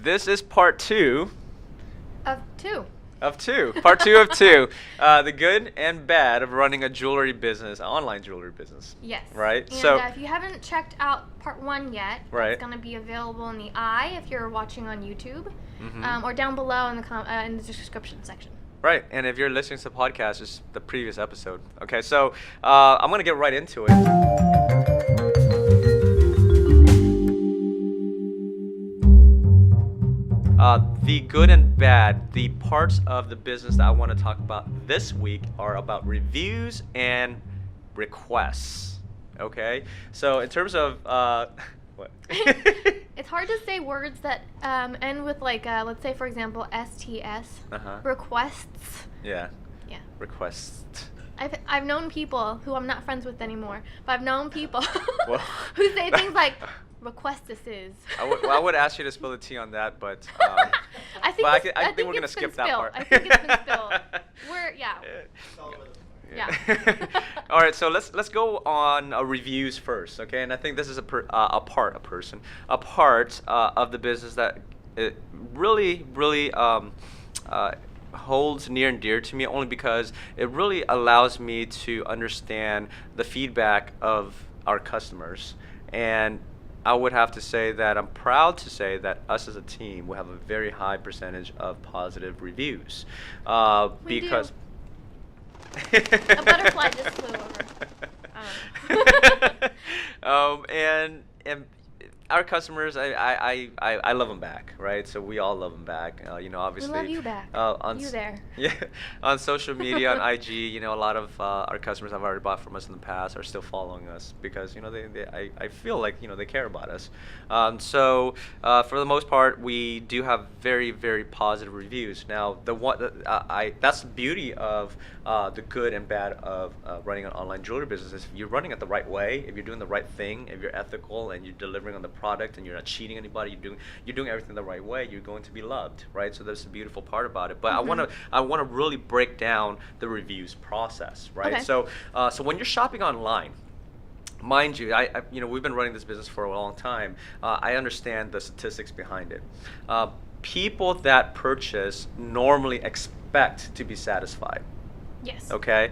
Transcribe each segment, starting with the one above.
This is part two Of two. of two. Part two of two. The good and bad of running a jewelry business, an online jewelry business. Yes. Right? And So, if you haven't checked out part one yet, Right. it's going to be available in the eye if you're watching on YouTube, Mhm. or down below in the description section. right. And if you're listening to the podcast, it's the previous episode. Okay, so I'm going to get right into it. The good and bad, the parts of the business that I want to talk about this week are about reviews and requests. Okay, so in terms of what? It's hard to say words that end with let's say for example STS. Uh-huh. Requests. Yeah, Yeah. request. I've known people who I'm not friends with anymore, but I've known people Well, who say things like request this is. I would ask you to spell the T on that, but I think but I think we're gonna it's been skip that spilled. part. I think it's been spilled. Yeah. All right, so let's go on reviews first, okay? And I think this is a part of the business that it really holds near and dear to me, only because it really allows me to understand the feedback of our customers. And I would have to say that I'm proud to say that us as a team will have a very high percentage of positive reviews, We because A butterfly just flew over. and our customers, I love them back, right? So we all love them back. Obviously. We love you back. You there. Yeah, on social media, on IG, a lot of our customers have already bought from us in the past are still following us because I feel like they care about us. So for the most part, we do have very, very positive reviews. Now that's the beauty of the good and bad of running an online jewelry business. Is if you're running it the right way, if you're doing the right thing, if you're ethical and you're delivering on the product and you're not cheating anybody, you're doing everything the right way, you're going to be loved, right? So that's the beautiful part about it. But I want to really break down the reviews process, right? Okay. So when you're shopping online, mind you, we've been running this business for a long time. I understand the statistics behind it. People that purchase normally expect to be satisfied. Yes. Okay,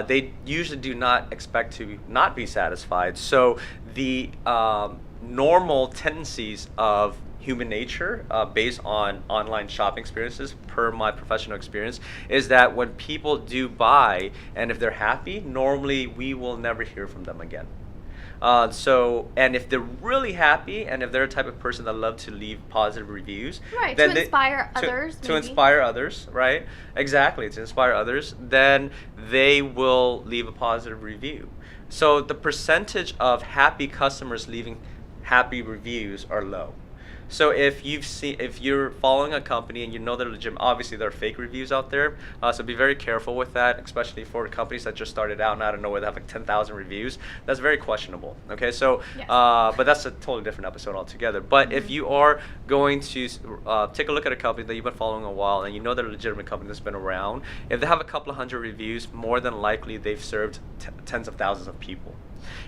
they usually do not expect to not be satisfied. So the normal tendencies of human nature, based on online shopping experiences, per my professional experience, is that when people do buy and if they're happy, normally we will never hear from them again. And if they're really happy and if they're a type of person that love to leave positive reviews, Right, then to inspire others, to maybe. inspire others, right? Exactly, to inspire others, then they will leave a positive review. So the percentage of happy customers leaving happy reviews are low. So if you're following a company and you know they're legitimate, obviously there are fake reviews out there. So be very careful with that, especially for companies that just started out and out of nowhere they have like 10,000 reviews. That's very questionable. Okay, so Yes. but that's a totally different episode altogether. But if you are going to take a look at a company that you've been following a while and you know they're a legitimate company that's been around, if they have a couple of hundred reviews, more than likely they've served tens of thousands of people.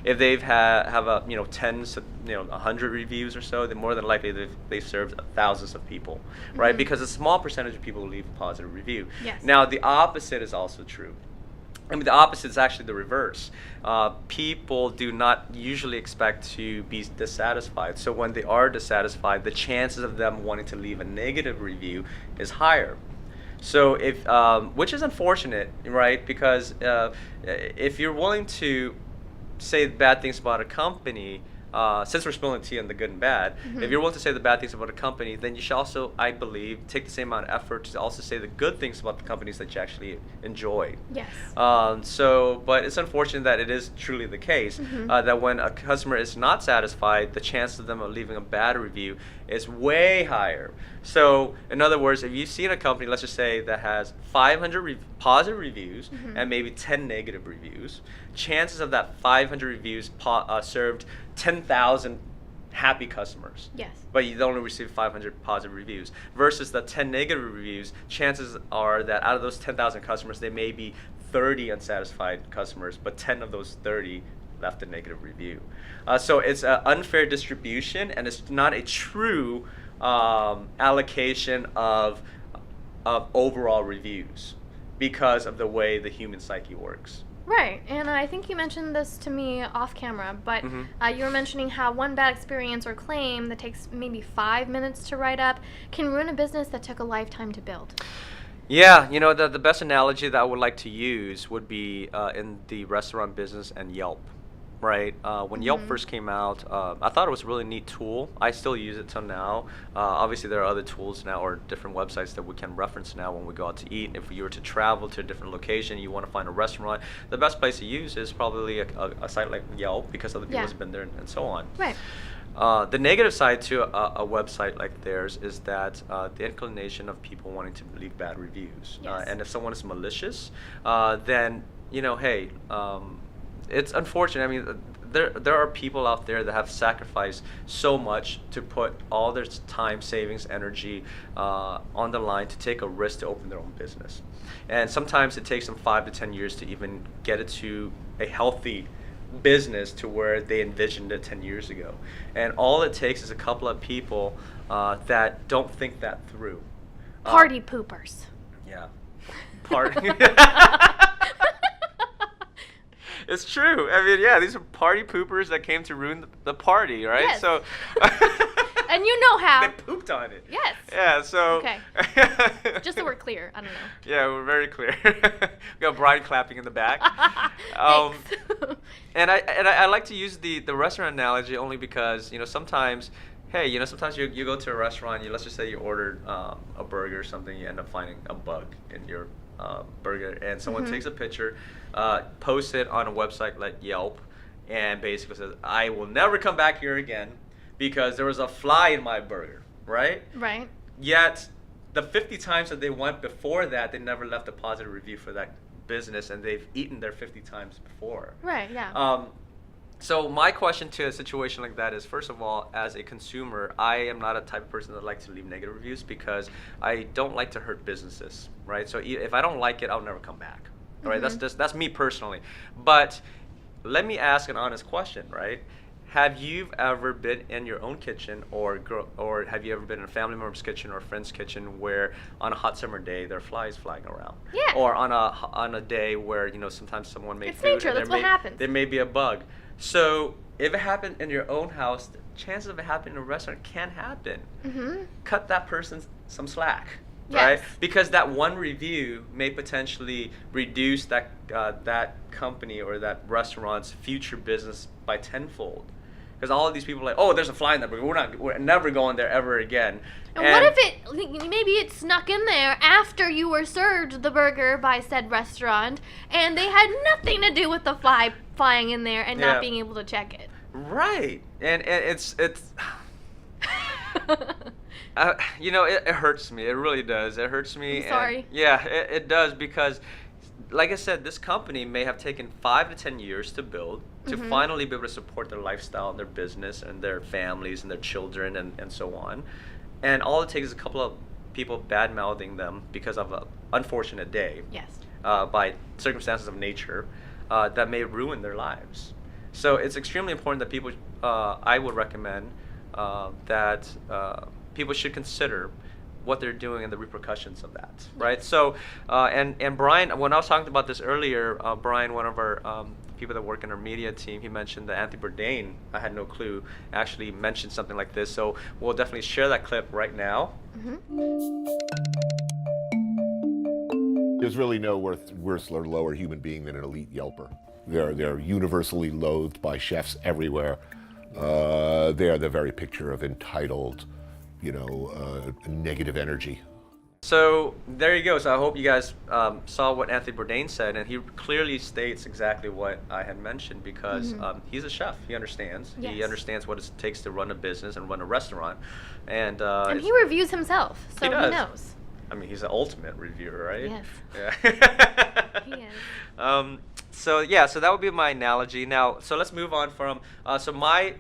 If they've have a tens to 100 reviews or so, then more than likely they've served thousands of people, right? Because a small percentage of people leave a positive review. Yes. Now the opposite is also true. I mean, the opposite is actually the reverse. People do not usually expect to be dissatisfied. So when they are dissatisfied, the chances of them wanting to leave a negative review is higher. So which is unfortunate, right? Because if you're willing to say bad things about a company, since we're spilling tea on the good and bad, if you're willing to say the bad things about a company, then you should also, I believe, take the same amount of effort to also say the good things about the companies that you actually enjoy. Yes. But it's unfortunate that it is truly the case that when a customer is not satisfied, the chance of them leaving a bad review is way higher. So, in other words, if you've seen a company, let's just say, that has 500 positive reviews and maybe 10 negative reviews, chances of that 500 reviews served 10,000 happy customers. Yes. But you only receive 500 positive reviews. Versus the 10 negative reviews, chances are that out of those 10,000 customers, there may be 30 unsatisfied customers, but 10 of those 30 left a negative review. So it's an unfair distribution, and it's not a true allocation of overall reviews because of the way the human psyche works. Right, and I think you mentioned this to me off camera, but you were mentioning how one bad experience or claim that takes maybe 5 minutes to write up can ruin a business that took a lifetime to build. Yeah, you know, the best analogy that I would like to use would be in the restaurant business and Yelp, right? When Yelp first came out, I thought it was a really neat tool. I still use it till now. Obviously, there are other tools now or different websites that we can reference now when we go out to eat. If you were to travel to a different location, you want to find a restaurant, the best place to use is probably a site like Yelp because other people have been there and so on. Right. The negative side to a website like theirs is that the inclination of people wanting to leave bad reviews. Yes. And if someone is malicious, then, you know, hey, it's unfortunate. I mean, there are people out there that have sacrificed so much to put all their time, savings, energy on the line to take a risk to open their own business. And sometimes it takes them 5 to 10 years to even get it to a healthy business to where they envisioned it 10 years ago. And all it takes is a couple of people that don't think that through. Party poopers. Yeah. Party. It's true. I mean, yeah, these are party poopers that came to ruin the party, right? Yes. So. And you know how. They pooped on it. Yes. Yeah, so. Okay. Just so we're clear. I don't know. Yeah, we're very clear. We got Brian clapping in the back. Thanks. And I like to use the restaurant analogy only because, you know, sometimes, hey, you know, sometimes you go to a restaurant, let's just say you ordered a burger or something, you end up finding a bug in your burger, and someone takes a picture, posts it on a website like Yelp, and basically says, I will never come back here again because there was a fly in my burger, right? Right. Yet, the 50 times that they went before that, they never left a positive review for that business, and they've eaten there 50 times before. Right, yeah. So my question to a situation like that is, first of all, as a consumer, I am not a type of person that likes to leave negative reviews because I don't like to hurt businesses, right? So if I don't like it, I'll never come back, right? That's me personally. But let me ask an honest question, right? Have you ever been in your own kitchen or have you ever been in a family member's kitchen or a friend's kitchen where on a hot summer day there are flies flying around? Yeah. Or on a day where, you know, sometimes someone made It's food nature, that's what happens. there may be a bug. So if it happened in your own house, the chances of it happening in a restaurant can happen. Cut that person some slack. Right? Yes. Because that one review may potentially reduce that company or that restaurant's future business by tenfold. Because all of these people are like, oh, there's a fly in that burger. We're never going there ever again. And what if maybe it snuck in there after you were served the burger by said restaurant, and they had nothing to do with the fly flying in there and not being able to check it. Right. And it's you know, it hurts me. It really does. It hurts me. I'm sorry. It does because, like I said, this company may have taken 5 to 10 years to build, to finally be able to support their lifestyle and their business and their families and their children and so on. And all it takes is a couple of people bad-mouthing them because of an unfortunate day. Yes. By circumstances of nature that may ruin their lives. So it's extremely important that people, I would recommend that people should consider what they're doing and the repercussions of that, right? So, and Brian, when I was talking about this earlier, Brian, one of our people that work in our media team, he mentioned that Anthony Bourdain, I had no clue, actually mentioned something like this. So we'll definitely share that clip right now. There's really no worse or lower human being than an elite Yelper. They're universally loathed by chefs everywhere. They're the very picture of entitled, you know, negative energy. So there you go. So I hope you guys saw what Anthony Bourdain said, and he clearly states exactly what I had mentioned because he's a chef. He understands. Yes. He understands what it takes to run a business and run a restaurant. And he reviews himself, so he knows. I mean, he's the ultimate reviewer, right? Yes. Yeah. He is. So yeah, so that would be my analogy. Now, so let's move on from. So my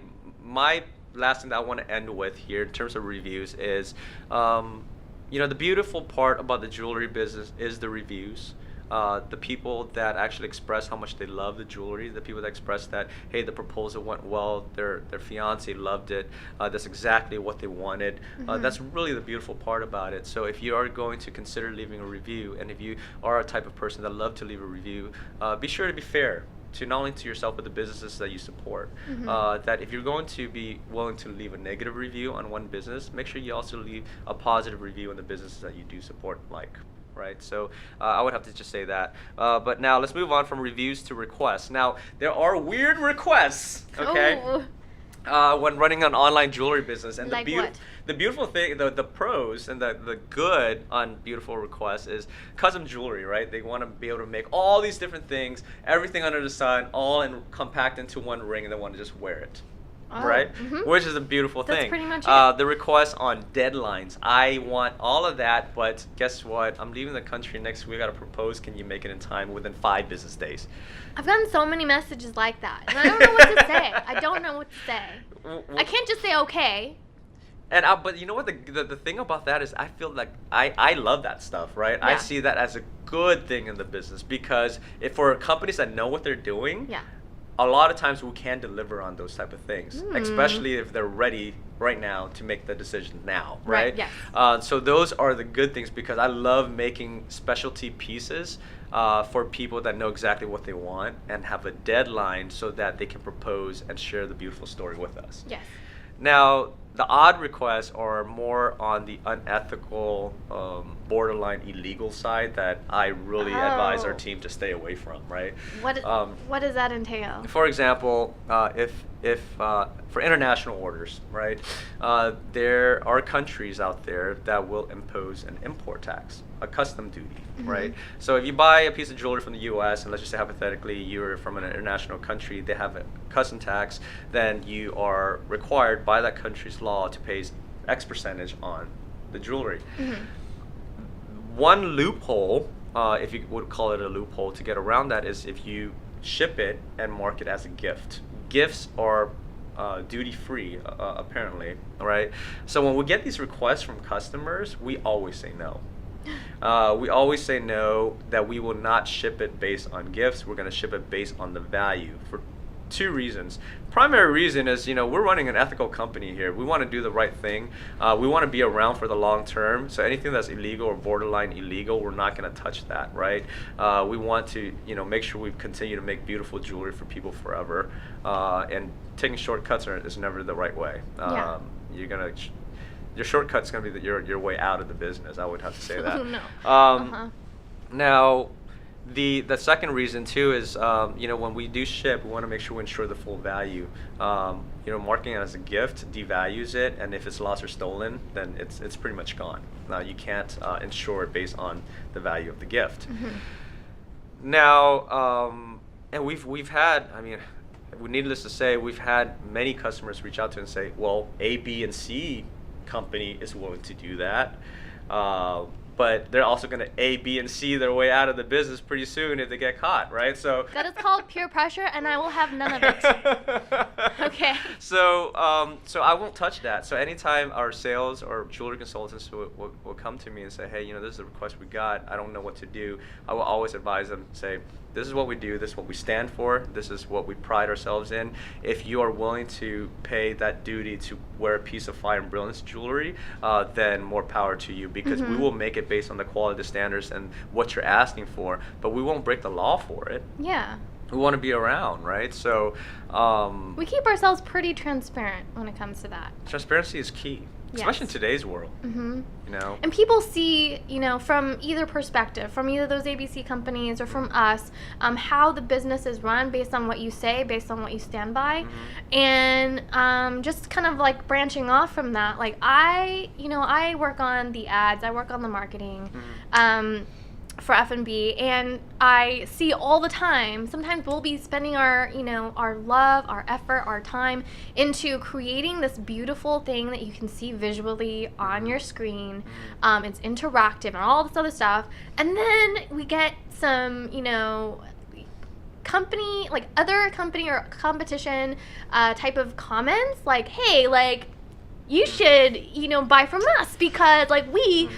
last thing that I want to end with here in terms of reviews is, you know, the beautiful part about the jewelry business is the reviews. the people that actually express how much they love the jewelry, the people that express that, hey, the proposal went well, their fiance loved it, that's exactly what they wanted. That's really the beautiful part about it. So if you are going to consider leaving a review, and if you are a type of person that love to leave a review, be sure to be fair to not only to yourself but the businesses that you support. That if you're going to be willing to leave a negative review on one business, make sure you also leave a positive review on the businesses that you do support, right? So I would have to just say that. But now let's move on from reviews to requests. Now there are weird requests, okay? When running an online jewelry business, and like the beautiful thing, the pros and the good on beautiful requests is custom jewelry, right? They want to be able to make all these different things, everything under the sun, all compact into one ring, and they want to just wear it. Right? Which is a beautiful thing. That's pretty much it. The request on deadlines. I want all of that, but guess what? I'm leaving the country next week. I got to propose. Can you make it in time within 5 business days? I've gotten so many messages like that, and I don't know what to say. I don't know what to say. I can't just say okay. And but you know what, the thing about that is, I feel like I love that stuff, right? Yeah. I see that as a good thing in the business, because if for companies that know what they're doing, a lot of times we can deliver on those type of things, especially if they're ready right now to make the decision now, right? Yes. So those are the good things, because I love making specialty pieces for people that know exactly what they want and have a deadline so that they can propose and share the beautiful story with us. Yes. Now, the odd requests are more on the unethical, borderline illegal side that I really advise our team to stay away from, right? What does that entail? For example, if for international orders, right, there are countries out there that will impose an import tax, a custom duty, right? So if you buy a piece of jewelry from the U.S., and let's just say hypothetically you're from an international country, they have a custom tax, then you are required by that country's law to pay X percentage on the jewelry. One loophole, if you would call it a loophole, to get around that is if you ship it and mark it as a gift. Gifts are duty-free, apparently, right? So when we get these requests from customers, we always say no. We always say no, that we will not ship it based on gifts. We're going to ship it based on the value, for 2 reasons. Primary reason is, we're running an ethical company here. We want to do the right thing. We want to be around for the long term. So anything that's illegal or borderline illegal, we're not going to touch that, right? We want to, make sure we continue to make beautiful jewelry for people forever. And taking shortcuts is never the right way. Your shortcut's going to be your way out of the business. I would have to say that. No. Now, the second reason too is, when we do ship, we want to make sure we ensure the full value. Marking it as a gift devalues it, and if it's lost or stolen, then it's pretty much gone. Now you can't insure it based on the value of the gift. Now, and we've had, needless to say, we've had many customers reach out to us and say, well, A, B, and C company is willing to do that. But they're also going to A, B, and C their way out of the business pretty soon if they get caught, right? So that is called peer pressure, and I will have none of it. Okay. So I won't touch that. So anytime our sales or jewelry consultants will come to me and say, hey, this is the request we got, I don't know what to do, I will always advise them, say, this is what we do, this is what we stand for, this is what we pride ourselves in. If you are willing to pay that duty to wear a piece of Fire and Brilliance jewelry, then more power to you, because we will make it based on the quality standards and what you're asking for, but we won't break the law for it. Yeah. We want to be around, right? So we keep ourselves pretty transparent when it comes to that. Transparency is key, especially in today's world. And people see, from either perspective, from either those ABC companies or from us, how the business is run based on what you say, based on what you stand by. And just kind of like branching off from that, like I work on the ads, I work on the marketing. For F&B, and I see all the time, sometimes we'll be spending our love, our effort, our time into creating this beautiful thing that you can see visually on your screen. It's interactive and all this other stuff, and then we get some other company or competition type of comments like, hey, like, you should, buy from us because like we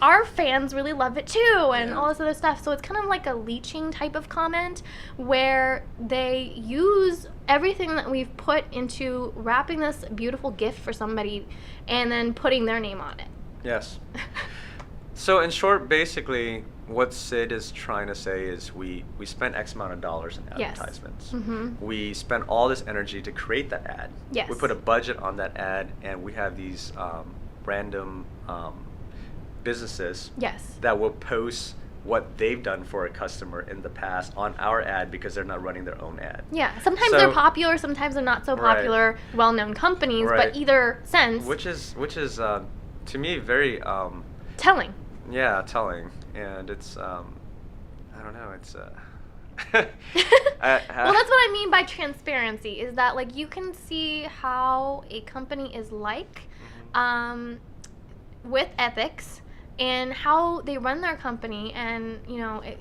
our fans really love it too, and all this other stuff. So it's kind of like a leeching type of comment where they use everything that we've put into wrapping this beautiful gift for somebody and then putting their name on it. Yes. So in short, basically, what Sid is trying to say is we spent X amount of dollars in advertisements. We spent all this energy to create that ad. Yes. We put a budget on that ad, and we have these random businesses that will post what they've done for a customer in the past on our ad because they're not running their own ad. Yeah, sometimes they're popular, sometimes they're not so popular, well-known companies, but either sense. Which is to me very telling. Yeah, telling, and it's I don't know, it's well, that's what I mean by transparency, is that like you can see how a company is like with ethics and how they run their company, and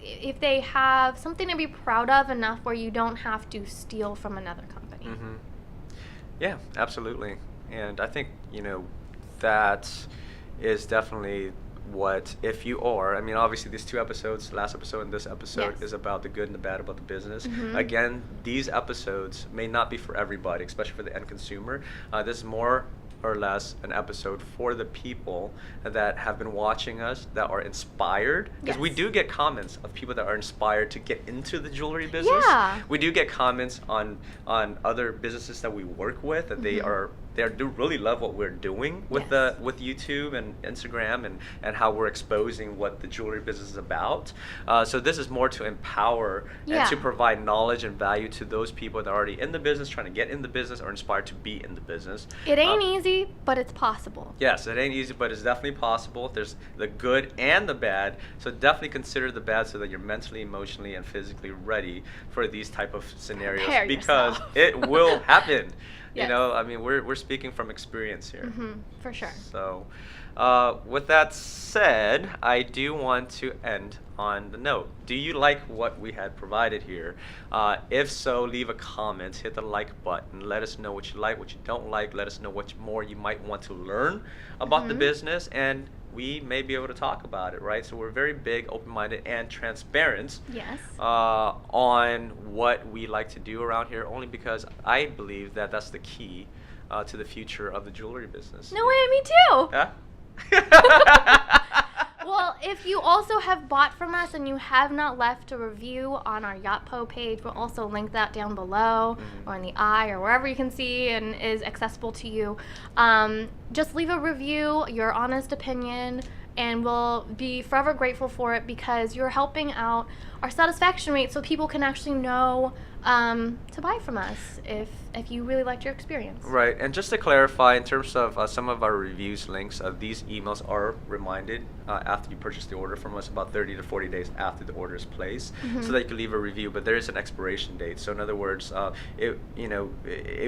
if they have something to be proud of enough where you don't have to steal from another company. Yeah, absolutely. And I think that is definitely what, if you are, I mean, obviously these two episodes, last episode and this episode, is about the good and the bad about the business. Again, these episodes may not be for everybody, especially for the end consumer. This is more or less an episode for the people that have been watching us, that are inspired, because we do get comments of people that are inspired to get into the jewelry business. We do get comments on other businesses that we work with, that they do really love what we're doing with with YouTube and Instagram, and how we're exposing what the jewelry business is about. So this is more to empower and to provide knowledge and value to those people that are already in the business, trying to get in the business, or inspired to be in the business. It ain't easy, but it's possible. Yes, it ain't easy, but it's definitely possible. There's the good and the bad, so definitely consider the bad so that you're mentally, emotionally, and physically ready for these type of scenarios. Prepare because yourself. It will happen. I mean, we're speaking from experience here. For sure. So, with that said, I do want to end on the note. Do you like what we had provided here? If so, leave a comment, hit the like button, let us know what you like, what you don't like, let us know what more you might want to learn about the business, and we may be able to talk about it, right? So we're very big, open-minded, and transparent on what we like to do around here, only because I believe that that's the key to the future of the jewelry business. No way, me too. Yeah? Well, if you also have bought from us and you have not left a review on our Yotpo page, we'll also link that down below or in the eye or wherever you can see and is accessible to you. Just leave a review, your honest opinion, and we'll be forever grateful for it because you're helping out our satisfaction rate so people can actually know to buy from us if you really liked your experience. Right, and just to clarify, in terms of some of our reviews links, these emails are reminded after you purchase the order from us, about 30 to 40 days after the order is placed, so that you can leave a review, but there is an expiration date. So in other words, it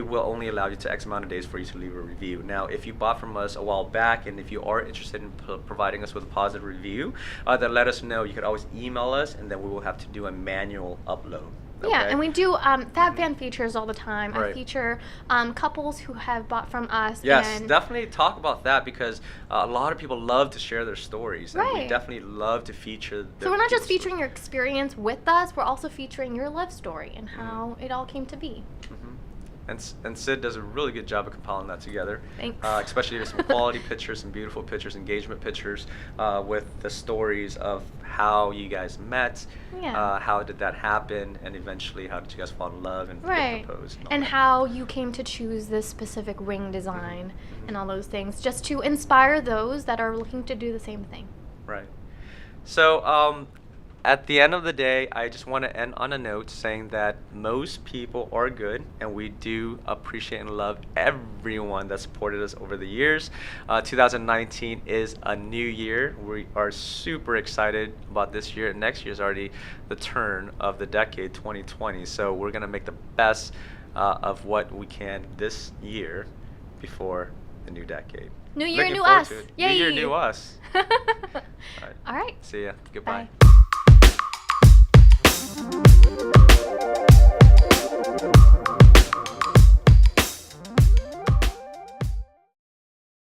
will only allow you to X amount of days for you to leave a review. Now, if you bought from us a while back, and if you are interested in providing us with a positive review, then let us know. You could always email us, and then we will have to do a manual upload. Okay. Yeah, and we do Fab Fan features all the time. I feature couples who have bought from us. Yes, and definitely talk about that because a lot of people love to share their stories. And we definitely love to feature So we're not just featuring your experience with us, we're also featuring your love story and how it all came to be. And Sid does a really good job of compiling that together. Thanks. Especially with some quality pictures, some beautiful pictures, engagement pictures, with the stories of how you guys met, how did that happen, and eventually how did you guys fall in love and get proposed. And how you came to choose this specific ring design and all those things, just to inspire those that are looking to do the same thing. Right. So, at the end of the day, I just want to end on a note saying that most people are good, and we do appreciate and love everyone that supported us over the years. 2019 is a new year. We are super excited about this year. Next year is already the turn of the decade, 2020. So we're going to make the best of what we can this year before the new decade. New year, new us. Yay. New year, new us. All right. See ya. Goodbye. Bye.